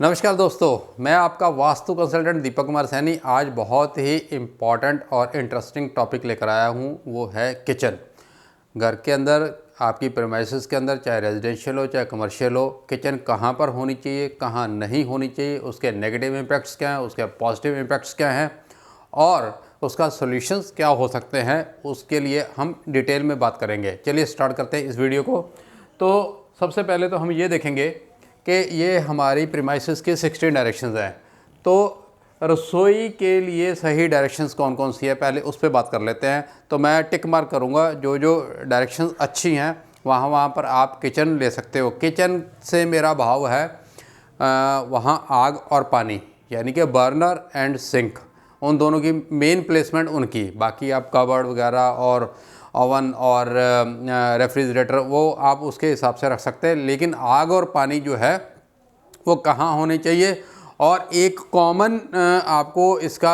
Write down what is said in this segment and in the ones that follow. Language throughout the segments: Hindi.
नमस्कार दोस्तों, मैं आपका वास्तु कंसल्टेंट दीपक कुमार सैनी आज बहुत ही इम्पॉर्टेंट और इंटरेस्टिंग टॉपिक लेकर आया हूँ। वो है किचन। घर के अंदर, आपकी प्रीमाइसेस के अंदर, चाहे रेजिडेंशियल हो चाहे कमर्शियल हो, किचन कहाँ पर होनी चाहिए, कहाँ नहीं होनी चाहिए, उसके नेगेटिव इम्पैक्ट्स क्या हैं, उसके पॉजिटिव इम्पैक्ट्स क्या हैं और उसका सॉल्यूशंस क्या हो सकते हैं, उसके लिए हम डिटेल में बात करेंगे। चलिए स्टार्ट करते हैं इस वीडियो को। तो सबसे पहले तो हम ये देखेंगे कि ये हमारी प्रीमाइसेस के 16 डायरेक्शंस हैं। तो रसोई के लिए सही डायरेक्शंस कौन कौन सी है, पहले उस पर बात कर लेते हैं। तो मैं टिक मार्क करूँगा, जो जो डायरेक्शंस अच्छी हैं वहाँ पर आप किचन ले सकते हो। किचन से मेरा भाव है वहाँ आग और पानी, यानी कि बर्नर एंड सिंक, उन दोनों की मेन प्लेसमेंट उनकी। बाकी आप कबर्ड वगैरह और ओवन और रेफ्रिजरेटर वो आप उसके हिसाब से रख सकते हैं, लेकिन आग और पानी जो है वो कहाँ होने चाहिए। और एक कॉमन आपको इसका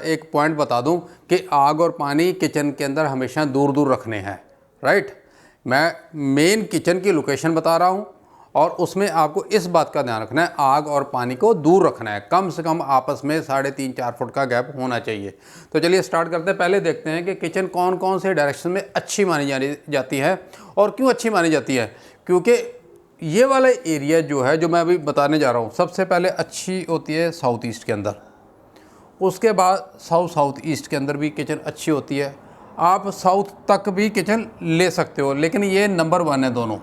एक पॉइंट बता दूं कि आग और पानी किचन के अंदर हमेशा दूर दूर रखने हैं, राइट। मैं मेन किचन की लोकेशन बता रहा हूं और उसमें आपको इस बात का ध्यान रखना है, आग और पानी को दूर रखना है। कम से कम आपस में 3.5-4 फुट का गैप होना चाहिए। तो चलिए स्टार्ट करते हैं। पहले देखते हैं कि किचन कौन कौन से डायरेक्शन में अच्छी मानी जाती है और क्यों अच्छी मानी जाती है। क्योंकि ये वाला एरिया जो है, जो मैं अभी बताने जा रहा हूँ, सबसे पहले अच्छी होती है साउथ ईस्ट के अंदर, उसके बाद साउथ ईस्ट के अंदर भी किचन अच्छी होती है। आप साउथ तक भी किचन ले सकते हो, लेकिन ये नंबर 1 है दोनों,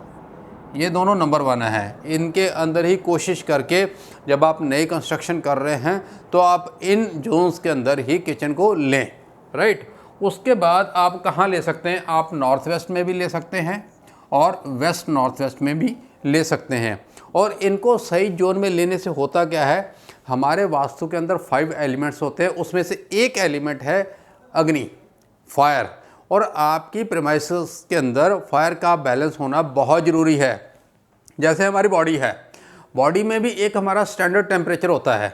ये दोनों नंबर 1 है। इनके अंदर ही कोशिश करके जब आप नई कंस्ट्रक्शन कर रहे हैं तो आप इन जोन्स के अंदर ही किचन को लें, राइट। उसके बाद आप कहाँ ले सकते हैं, आप नॉर्थ वेस्ट में भी ले सकते हैं और वेस्ट नॉर्थ वेस्ट में भी ले सकते हैं। और इनको सही जोन में लेने से होता क्या है, हमारे वास्तु के अंदर 5 एलिमेंट्स होते हैं, उसमें से एक एलिमेंट है अग्नि, फायर। और आपकी प्रीमाइसेस के अंदर फायर का बैलेंस होना बहुत ज़रूरी है। जैसे हमारी बॉडी है, बॉडी में भी एक हमारा स्टैंडर्ड टेम्परेचर होता है।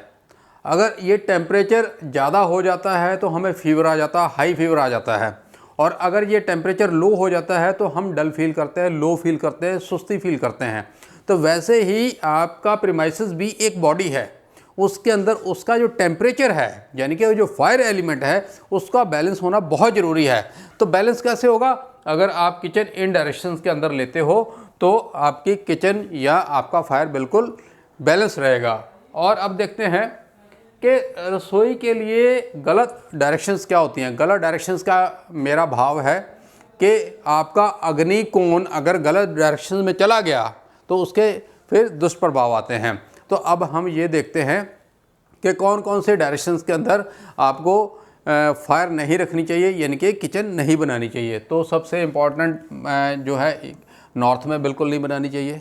अगर ये टेम्परेचर ज़्यादा हो जाता है तो हमें फीवर आ जाता है, हाई फीवर आ जाता है। और अगर ये टेम्परेचर लो हो जाता है तो हम डल फील करते हैं, लो फील करते हैं, सुस्ती फील करते हैं। तो वैसे ही आपका प्रीमाइसेस भी एक बॉडी है, उसके अंदर उसका जो टेम्परेचर है, यानी कि जो फायर एलिमेंट है, उसका बैलेंस होना बहुत ज़रूरी है। तो बैलेंस कैसे होगा, अगर आप किचन इन डायरेक्शंस के अंदर लेते हो तो आपकी किचन या आपका फायर बिल्कुल बैलेंस रहेगा। और अब देखते हैं कि रसोई के लिए गलत डायरेक्शंस क्या होती हैं। गलत डायरेक्शंस का मेरा भाव है कि आपका अग्नि कोण अगर गलत डायरेक्शन में चला गया तो उसके फिर दुष्प्रभाव आते हैं। तो अब हम ये देखते हैं कि कौन कौन से डायरेक्शंस के अंदर आपको फायर नहीं रखनी चाहिए, यानी कि किचन नहीं बनानी चाहिए। तो सबसे इम्पॉर्टेंट जो है, नॉर्थ में बिल्कुल नहीं बनानी चाहिए,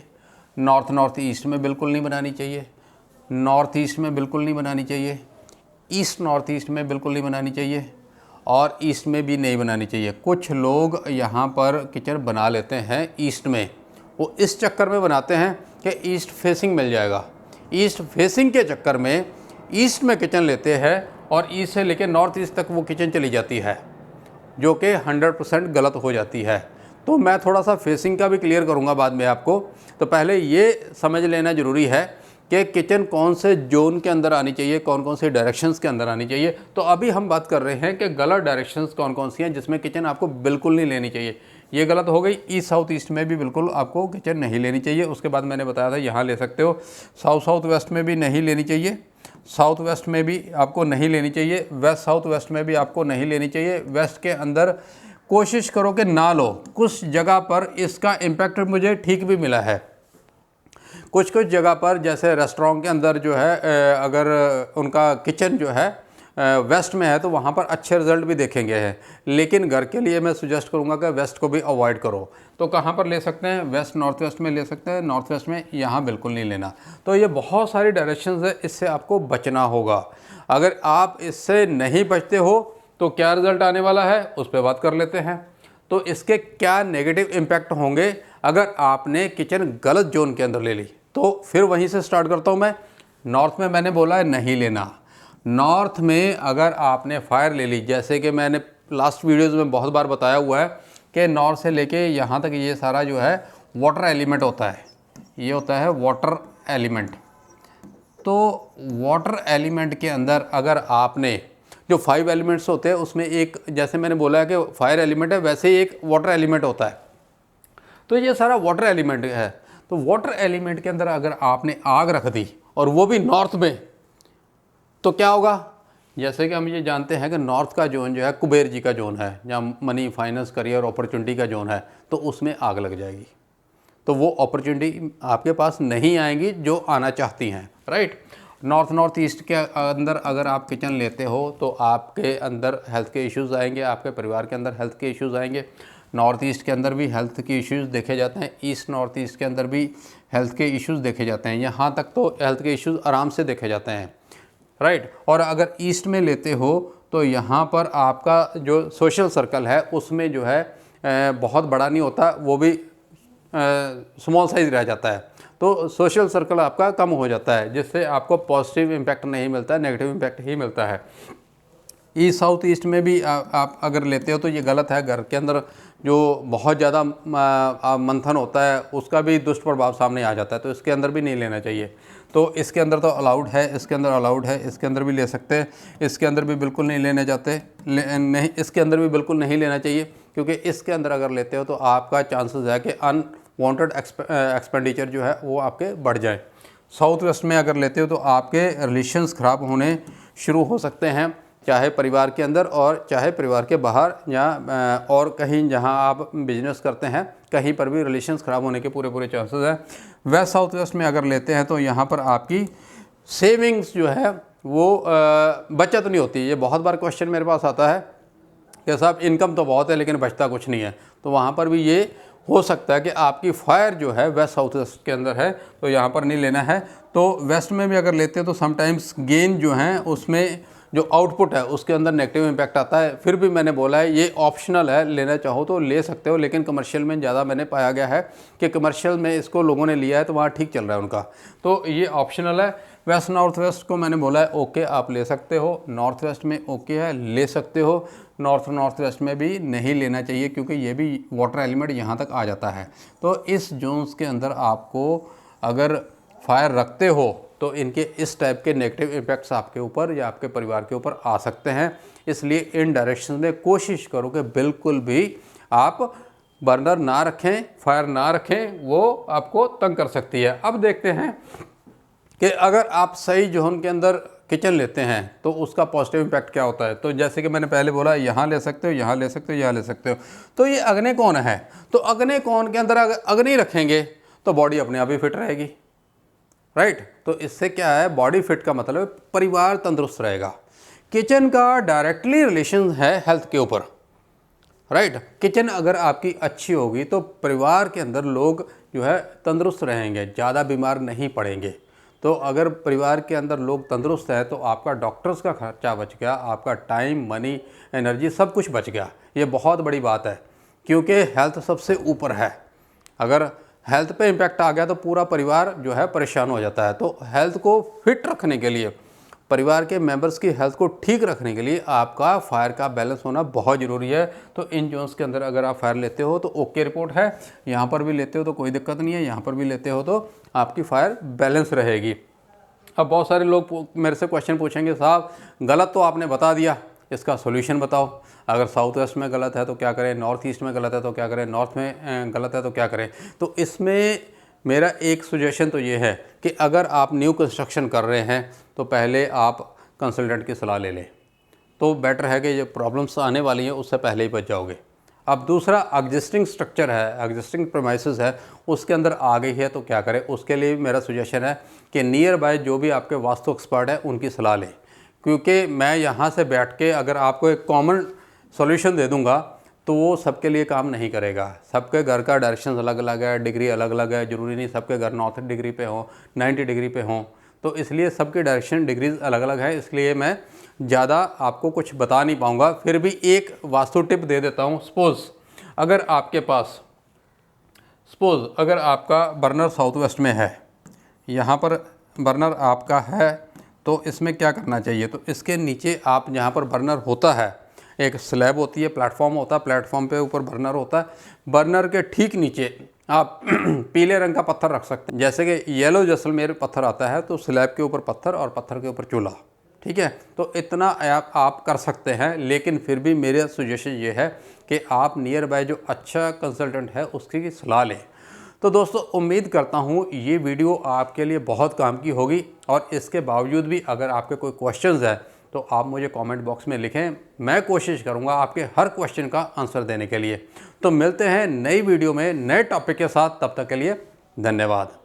नॉर्थ ईस्ट में बिल्कुल नहीं बनानी चाहिए, नॉर्थ ईस्ट में बिल्कुल नहीं बनानी चाहिए, ईस्ट नॉर्थ ईस्ट में बिल्कुल नहीं बनानी चाहिए और ईस्ट में भी नहीं बनानी चाहिए। कुछ लोग यहाँ पर किचन बना लेते हैं ईस्ट में, वो इस चक्कर में बनाते हैं कि ईस्ट फेसिंग मिल जाएगा। ईस्ट फेसिंग के चक्कर में ईस्ट में किचन लेते हैं और ईस्ट से लेकर नॉर्थ ईस्ट तक वो किचन चली जाती है, जो कि 100% गलत हो जाती है। तो मैं थोड़ा सा फेसिंग का भी क्लियर करूँगा बाद में आपको। तो पहले ये समझ लेना ज़रूरी है कि किचन कौन से जोन के अंदर आनी चाहिए, कौन कौन से डायरेक्शंस के अंदर आनी चाहिए। तो अभी हम बात कर रहे हैं कि गलत डायरेक्शंस कौन कौन सी हैं जिसमें किचन आपको बिल्कुल नहीं लेनी चाहिए। ये गलत हो गई। ईस्ट साउथ ईस्ट में भी बिल्कुल आपको किचन नहीं लेनी चाहिए। उसके बाद मैंने बताया था यहाँ ले सकते हो। साउथ वेस्ट में भी नहीं लेनी चाहिए, साउथ वेस्ट में भी आपको नहीं लेनी चाहिए, वेस्ट साउथ वेस्ट में भी आपको नहीं लेनी चाहिए। वेस्ट के अंदर कोशिश करो कि ना लो। कुछ जगह पर इसका इम्पैक्ट मुझे ठीक भी मिला है। कुछ जगह पर जैसे रेस्टोरेंट के अंदर जो है, अगर उनका किचन जो है वेस्ट में है तो वहाँ पर अच्छे रिज़ल्ट भी देखेंगे हैं। लेकिन घर के लिए मैं सुजेस्ट करूँगा कि वेस्ट को भी अवॉइड करो। तो कहाँ पर ले सकते हैं, वेस्ट नॉर्थ वेस्ट में ले सकते हैं, नॉर्थ वेस्ट में यहाँ बिल्कुल नहीं लेना। तो ये बहुत सारी डायरेक्शंस है, इससे आपको बचना होगा। अगर आप इससे नहीं बचते हो तो क्या रिज़ल्ट आने वाला है उस पर बात कर लेते हैं। तो इसके क्या नेगेटिव इम्पैक्ट होंगे अगर आपने किचन गलत जोन के अंदर ले ली। तो फिर वहीं से स्टार्ट करता हूँ मैं। नॉर्थ में मैंने बोला है नहीं लेना। नॉर्थ में अगर आपने फायर ले ली, जैसे कि मैंने लास्ट वीडियोज़ में बहुत बार बताया हुआ है कि नॉर्थ से लेके यहाँ तक ये सारा जो है वाटर एलिमेंट होता है, ये होता है वाटर एलिमेंट। तो वाटर एलिमेंट के अंदर अगर आपने जो 5 एलिमेंट्स होते हैं उसमें एक, जैसे मैंने बोला है कि फायर एलिमेंट है, वैसे ही एक वाटर एलिमेंट होता है। तो ये सारा वाटर एलिमेंट है। तो वाटर एलिमेंट के अंदर अगर आपने आग रख दी और वो भी नॉर्थ में, तो क्या होगा? जैसे कि हम ये जानते हैं कि नॉर्थ का जोन जो है कुबेर जी का जोन है, जहाँ मनी, फाइनेंस, करियर, अपॉर्चुनिटी का जोन है, तो उसमें आग लग जाएगी। तो वो अपॉर्चुनिटी आपके पास नहीं आएंगी जो आना चाहती हैं, राइट। नॉर्थ ईस्ट के अंदर अगर आप किचन लेते हो तो आपके अंदर हेल्थ के इश्यूज़ आएंगे, आपके परिवार के अंदर हेल्थ के इश्यूज़ आएंगे। नॉर्थ ईस्ट के अंदर भी हेल्थ के इश्यूज़ देखे जाते हैं, ईस्ट नॉर्थ ईस्ट के अंदर भी हेल्थ के इश्यूज़ देखे जाते हैं, यहाँ तक तो हेल्थ के इश्यूज़ आराम से देखे जाते हैं, राइट। और अगर ईस्ट में लेते हो तो यहाँ पर आपका जो सोशल सर्कल है उसमें जो है बहुत बड़ा नहीं होता, वो भी स्मॉल साइज़ रह जाता है। तो सोशल सर्कल आपका कम हो जाता है, जिससे आपको पॉजिटिव इम्पैक्ट नहीं मिलता है, नेगेटिव इम्पैक्ट ही मिलता है। ईस्ट साउथ ईस्ट में भी आप अगर लेते हो तो ये गलत है। घर के अंदर जो बहुत ज़्यादा मंथन होता है उसका भी दुष्प्रभाव सामने आ जाता है, तो इसके अंदर भी नहीं लेना चाहिए। तो इसके अंदर तो अलाउड है, इसके अंदर अलाउड है, इसके अंदर भी ले सकते हैं, इसके अंदर भी बिल्कुल नहीं लेने जाते, नहीं, इसके अंदर भी बिल्कुल नहीं लेना चाहिए, क्योंकि इसके अंदर अगर लेते हो तो आपका चांसेस है कि अनवांटेड एक्सपेंडिचर जो है वो आपके बढ़ जाए। साउथ वेस्ट में अगर लेते हो तो आपके रिलेशंस ख़राब होने शुरू हो सकते हैं, चाहे परिवार के अंदर और चाहे परिवार के बाहर, या और कहीं जहां आप बिजनेस करते हैं, कहीं पर भी रिलेशंस ख़राब होने के पूरे चांसेस हैं। वेस्ट साउथ वेस्ट में अगर लेते हैं तो यहाँ पर आपकी सेविंग्स जो है वो बचत नहीं होती। ये बहुत बार क्वेश्चन मेरे पास आता है कि साहब इनकम तो बहुत है लेकिन बचता कुछ नहीं है। तो वहाँ पर भी ये हो सकता है कि आपकी फायर जो है वेस्ट साउथ वेस्ट के अंदर है, तो यहाँ पर नहीं लेना है। तो वेस्ट में भी अगर लेते हैं तो समटाइम्स गेन जो है उसमें जो आउटपुट है उसके अंदर नेगेटिव इम्पैक्ट आता है। फिर भी मैंने बोला है ये ऑप्शनल है, लेना चाहो तो ले सकते हो, लेकिन कमर्शियल में ज़्यादा मैंने पाया गया है कि कमर्शियल में इसको लोगों ने लिया है तो वहाँ ठीक चल रहा है उनका, तो ये ऑप्शनल है। वेस्ट नॉर्थ वेस्ट को मैंने बोला है ओके आप ले सकते हो, नॉर्थ वेस्ट में ओके है ले सकते हो, नॉर्थ वेस्ट में भी नहीं लेना चाहिए क्योंकि ये भी वाटर एलिमेंट यहाँ तक आ जाता है। तो इस जोन्स के अंदर आपको अगर फायर रखते हो तो इनके इस टाइप के नेगेटिव इम्पैक्ट्स आपके ऊपर या आपके परिवार के ऊपर आ सकते हैं। इसलिए इन डायरेक्शन में कोशिश करो कि बिल्कुल भी आप बर्नर ना रखें, फायर ना रखें, वो आपको तंग कर सकती है। अब देखते हैं कि अगर आप सही जोन के अंदर किचन लेते हैं तो उसका पॉजिटिव इम्पैक्ट क्या होता है। तो जैसे कि मैंने पहले बोला, यहाँ ले सकते हो, यहाँ ले सकते हो, यहाँ ले सकते हो। तो ये अग्नि कोण है, तो अग्नि कोण के अंदर अगर अग्नि रखेंगे तो बॉडी अपने आप ही फिट रहेगी, राइट। तो इससे क्या है, बॉडी फिट का मतलब परिवार तंदुरुस्त रहेगा। किचन का डायरेक्टली रिलेशन है हेल्थ के ऊपर, राइट। किचन अगर आपकी अच्छी होगी तो परिवार के अंदर लोग जो है तंदुरुस्त रहेंगे, ज़्यादा बीमार नहीं पड़ेंगे। तो अगर परिवार के अंदर लोग तंदुरुस्त है तो आपका डॉक्टर्स का खर्चा बच गया, आपका टाइम, मनी, एनर्जी सब कुछ बच गया। ये बहुत बड़ी बात है क्योंकि हेल्थ सबसे ऊपर है। अगर हेल्थ पे इम्पैक्ट आ गया तो पूरा परिवार जो है परेशान हो जाता है। तो हेल्थ को फिट रखने के लिए, परिवार के मेंबर्स की हेल्थ को ठीक रखने के लिए आपका फायर का बैलेंस होना बहुत ज़रूरी है। तो इन जोन्स के अंदर अगर आप फायर लेते हो तो ओके रिपोर्ट है, यहाँ पर भी लेते हो तो कोई दिक्कत नहीं है, यहाँ पर भी लेते हो तो आपकी फायर बैलेंस रहेगी। अब बहुत सारे लोग मेरे से क्वेश्चन पूछेंगे, साहब गलत तो आपने बता दिया, इसका सोल्यूशन बताओ। अगर साउथ वेस्ट में गलत है तो क्या करें, नॉर्थ ईस्ट में गलत है तो क्या करें, नॉर्थ में गलत है तो क्या करें। तो इसमें मेरा एक सजेशन तो ये है कि अगर आप न्यू कंस्ट्रक्शन कर रहे हैं तो पहले आप कंसल्टेंट की सलाह ले लें, तो बेटर है कि जो प्रॉब्लम्स आने वाली हैं उससे पहले ही बच जाओगे। अब दूसरा, एग्जिस्टिंग स्ट्रक्चर है, एग्जिस्टिंग प्रीमाइसेस है, उसके अंदर आ गई है तो क्या करें। उसके लिए मेरा सजेशन है कि नियर बाय जो भी आपके वास्तु एक्सपर्ट है उनकी सलाह लें, क्योंकि मैं यहाँ से बैठ के अगर आपको एक कॉमन सॉल्यूशन दे दूँगा तो वो सबके लिए काम नहीं करेगा। सबके घर का डायरेक्शन अलग अलग है, डिग्री अलग अलग है, ज़रूरी नहीं सबके घर 90 डिग्री पे हों, 90 डिग्री पे हों। तो इसलिए सबके डायरेक्शन डिग्रीज अलग अलग है, इसलिए मैं ज़्यादा आपको कुछ बता नहीं पाऊँगा। फिर भी एक वास्तु टिप दे देता हूँ। अगर आपके पास अगर आपका बर्नर साउथ वेस्ट में है, यहाँ पर बर्नर आपका है, तो इसमें क्या करना चाहिए। तो इसके नीचे आप जहाँ पर बर्नर होता है, एक स्लैब होती है, प्लेटफॉर्म होता है, प्लेटफॉर्म पे ऊपर बर्नर होता है। बर्नर के ठीक नीचे आप पीले रंग का पत्थर रख सकते हैं, जैसे कि येलो जैसलमेर पत्थर आता है, तो स्लैब के ऊपर पत्थर और पत्थर के ऊपर चूल्हा। ठीक है, तो इतना आप कर सकते हैं। लेकिन फिर भी मेरा सजेशन ये है कि आप नियर बाय जो अच्छा कंसल्टेंट है उसकी सलाह लें। तो दोस्तों, उम्मीद करता हूँ ये वीडियो आपके लिए बहुत काम की होगी, और इसके बावजूद भी अगर आपके कोई क्वेश्चंस है तो आप मुझे कमेंट बॉक्स में लिखें। मैं कोशिश करूँगा आपके हर क्वेश्चन का आंसर देने के लिए। तो मिलते हैं नई वीडियो में नए टॉपिक के साथ, तब तक के लिए धन्यवाद।